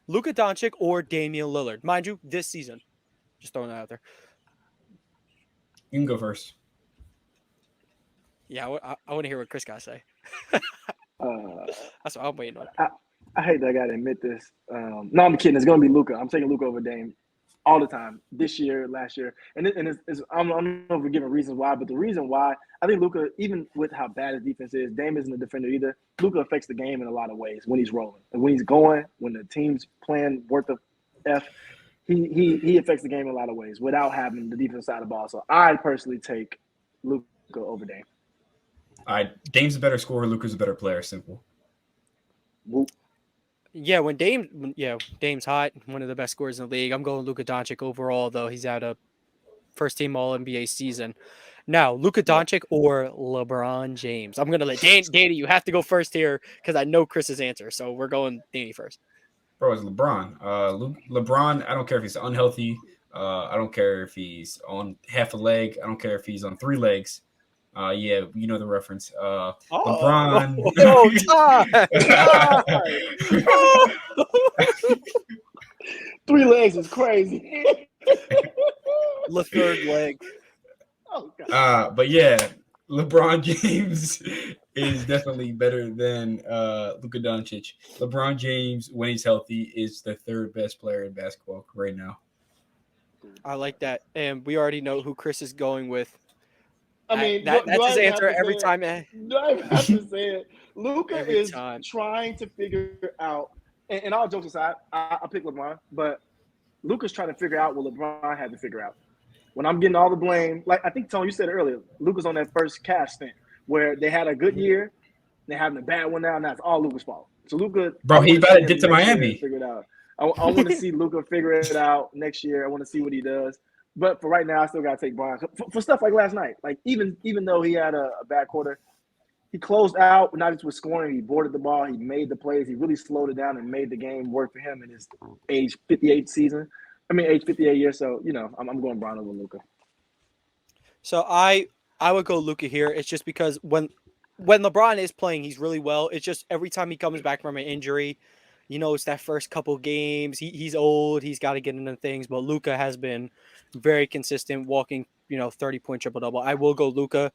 Luka Doncic or Damian Lillard. Mind you, this season. Just throwing that out there. You can go first. Yeah, I want to hear what Chris got to say. Uh, That's what I'm waiting on. I hate that I gotta admit this. No, I'm kidding. It's gonna be Luka. I'm taking Luka over Dame all the time. This year, last year, and I don't know if we're giving reasons why, but the reason why I think Luka, even with how bad his defense is, Dame isn't a defender either. Luka affects the game in a lot of ways when he's rolling and when he's going, when the team's playing worth of f. He affects the game in a lot of ways without having the defense side of the ball. So I personally take Luka over Dame. All right, Dame's a better scorer. Luka's a better player. Simple. Whoop. Yeah, Dame's hot, one of the best scorers in the league. I'm going Luka Doncic overall, though. He's had a first-team All-NBA season. Now, Luka Doncic or LeBron James? I'm going to let Danny, you have to go first here because I know Chris's answer. So we're going Danny first. Bro, it's LeBron. LeBron, I don't care if he's unhealthy. I don't care if he's on half a leg. I don't care if he's on 3 legs. Yeah, you know the reference. LeBron. Time. 3 legs is crazy. The third leg. Oh, God. But yeah, LeBron James is definitely better than Luka Doncic. LeBron James, when he's healthy, is the 3rd best player in basketball right now. I like that. And we already know who Chris is going with. I mean, that's his answer every time. Do I even have to say it? Luka Every is time. trying to figure out, and all jokes aside, I pick LeBron, but Luka's trying to figure out what LeBron had to figure out. When I'm getting all the blame, like I think, Tony, you said it earlier, Luka's on that first cash stint where they had a good year, they're having a bad one now, and that's all Luka's fault. So Luka, Bro, he's about to dip to Miami. Figure it out. I want to see Luka figure it out next year. I want to see what he does. But for right now, I still got to take Brian for stuff like last night. Like even though he had a bad quarter, he closed out, not just with scoring. He boarded the ball. He made the plays. He really slowed it down and made the game work for him in his age 58 season. Age 58 years. So I'm going Brian over Luka. So I would go Luka here. It's just because when LeBron is playing, he's really well. It's just every time he comes back from an injury, it's that first couple games. He's old. He's got to get into things. But Luka has been very consistent, walking 30-point triple-double. I will go Luka.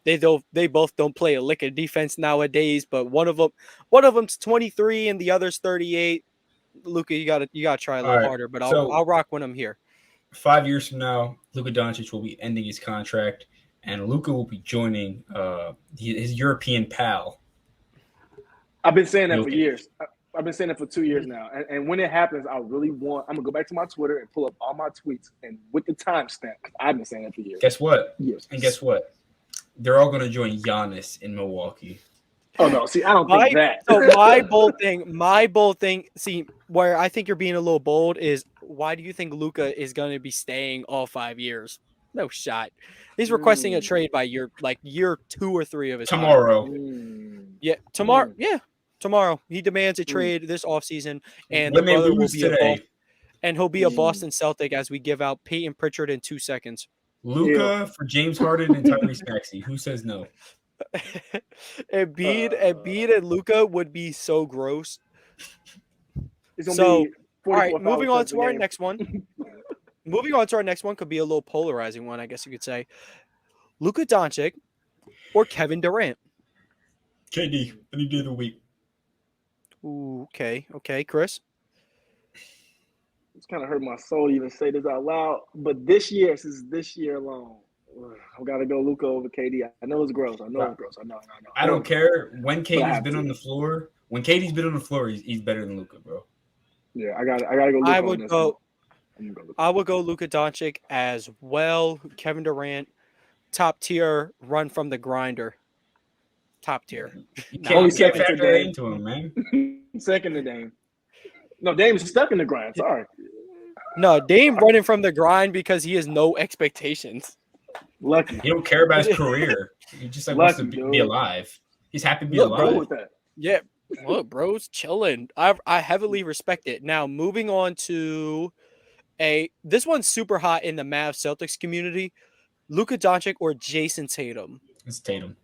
They both don't play a lick of defense nowadays, but one of them's 23 and the other's 38. Luka, you gotta try a little harder, but I'll rock when I'm here. 5 years from now, Luka Doncic will be ending his contract, and Luka will be joining his European pal. I've been saying that for years. I've been saying it for 2 years now. And when it happens, I'm going to go back to my Twitter and pull up all my tweets and with the timestamp. I've been saying that for years. Guess what? Years. And guess what? They're all going to join Giannis in Milwaukee. Oh, no. See, I don't think that. So my bold thing, see, where I think you're being a little bold is why do you think Luka is going to be staying all 5 years? No shot. He's requesting a trade by year 2 or 3 of his tomorrow. Yeah, tomorrow. Yeah, tomorrow. He demands a trade this offseason, and when the brother will be today. And he'll be a Boston Celtic as we give out Peyton Pritchard in 2 seconds. Luka for James Harden and Tyrese Maxey. Who says no? Embiid and Luka would be so gross. All right, moving on to our next one. Moving on to our next one could be a little polarizing one, I guess you could say. Luka Doncic or Kevin Durant? KD, any day of the week. Ooh, okay, Chris? It's kind of hurt my soul to even say this out loud, but since this year alone, I got to go Luka over KD. I know it's gross. I know. I don't care. When KD's been on the floor, he's better than Luka, bro. Yeah, I got to go Luka. I would go Luka Doncic as well. Kevin Durant, top tier, run from the grinder. Top tier. You can't factor that into him, man. Second to Dame. No, Dame's stuck in the grind. Sorry. No, Dame running from the grind because he has no expectations. Lucky. He don't care about his career. He just wants to be alive. He's happy to be alive. With that. Yeah. Look, bro's chilling. I heavily respect it. Now, moving on to this one's super hot in the Mavs Celtics community. Luka Doncic or Jason Tatum? It's Tatum.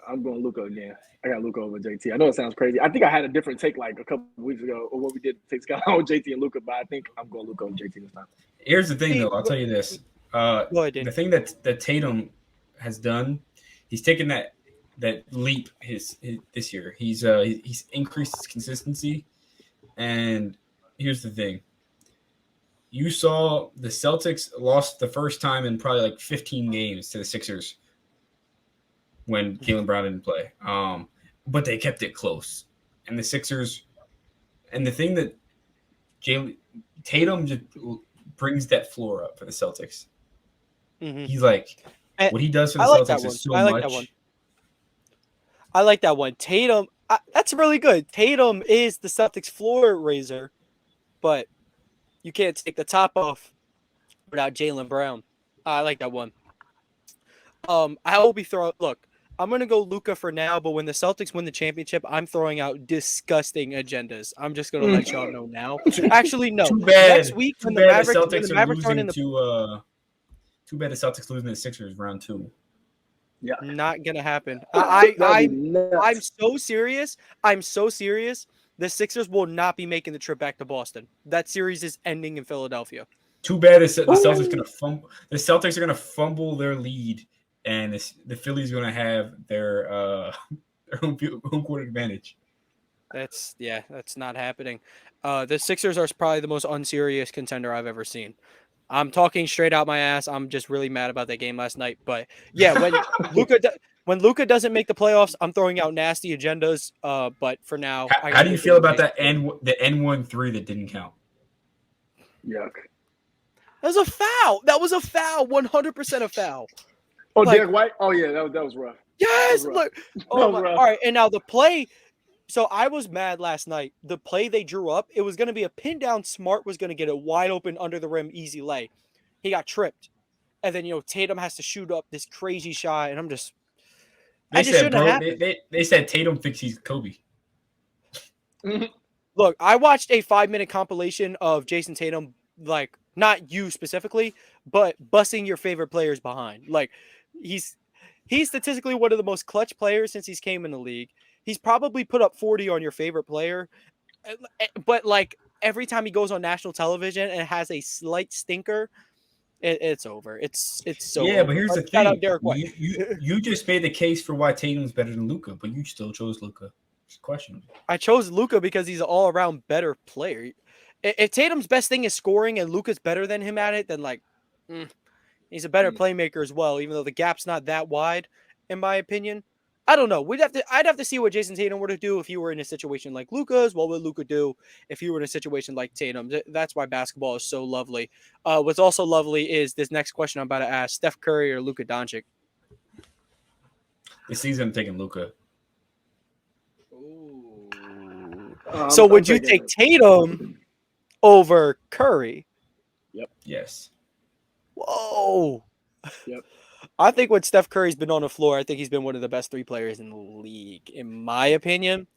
I'm going Luka again. I got Luka over JT. I know it sounds crazy. I think I had a different take like a couple of weeks ago or when we did take Scott on JT and Luka, but I think I'm going Luka over JT this time. Here's the thing, though. I'll tell you this. Go ahead, Dan. The thing that Tatum has done, he's taken that leap his this year. He's increased his consistency, and here's the thing. You saw the Celtics lost the first time in probably like 15 games to the Sixers when Jaylen Brown didn't play. But they kept it close. And the Sixers, and the thing that Tatum just brings that floor up for the Celtics. Mm-hmm. He's like, And what he does for the I like Celtics that is so one. I like much. that one. I like that one. Tatum, that's really good. Tatum is the Celtics floor raiser, but you can't take the top off without Jaylen Brown. I like that one. I will be throwing. Look, I'm gonna go Luka for now, but when the Celtics win the championship, I'm throwing out disgusting agendas. I'm just gonna let y'all know now. Actually, no. Too bad. Next week Too when the bad the Mavericks Celtics are run in losing the to. Too bad the Celtics losing to the Sixers round 2. Yeah. Not gonna happen. That'd be I'm nuts. so serious. I'm so serious. The Sixers will not be making the trip back to Boston. That series is ending in Philadelphia. Too bad the Celtics gonna fumble. The Celtics are gonna fumble their lead, and the Phillies are gonna have their home court advantage. That's not happening. The Sixers are probably the most unserious contender I've ever seen. I'm talking straight out my ass. I'm just really mad about that game last night. But yeah, when Luka doesn't make the playoffs, I'm throwing out nasty agendas. But for now, How do you feel about that the N13 that didn't count? Yuck. That was a foul. That was a foul. 100% a foul. Oh, Like- Derek White? Oh, yeah, that was rough. Yes. That was rough. Look. That Oh was my. rough. All right. And now the play. So I was mad last night. The play they drew up, it was going to be a pin down. Smart was going to get it wide open under the rim, easy lay. He got tripped, and then Tatum has to shoot up this crazy shot, and I'm just. They just said, shouldn't have bro. happened. They said Tatum thinks he's Kobe. Look, I watched a 5-minute compilation of Jason Tatum, like not you specifically, but bussing your favorite players behind. Like he's statistically one of the most clutch players since he's came in the league. He's probably put up 40 on your favorite player, but like every time he goes on national television and has a slight stinker, it's over. It's so Yeah, over. but here's the Shout out thing. Derek White. You just made the case for why Tatum's better than Luka, but you still chose Luka. It's questionable. I chose Luka because he's an all-around better player. If Tatum's best thing is scoring and Luka's better than him at it, then he's a better playmaker as well, even though the gap's not that wide, in my opinion. I don't know. I'd have to see what Jason Tatum were to do if he were in a situation like Luka's. What would Luka do if he were in a situation like Tatum? That's why basketball is so lovely. What's also lovely is this next question I'm about to ask: Steph Curry or Luka Doncic? This season, I'm taking Luka. So would you take Tatum over Curry? Yep. Yes. Whoa. Yep. I think when Steph Curry's been on the floor, I think he's been one of the best 3 players in the league, in my opinion.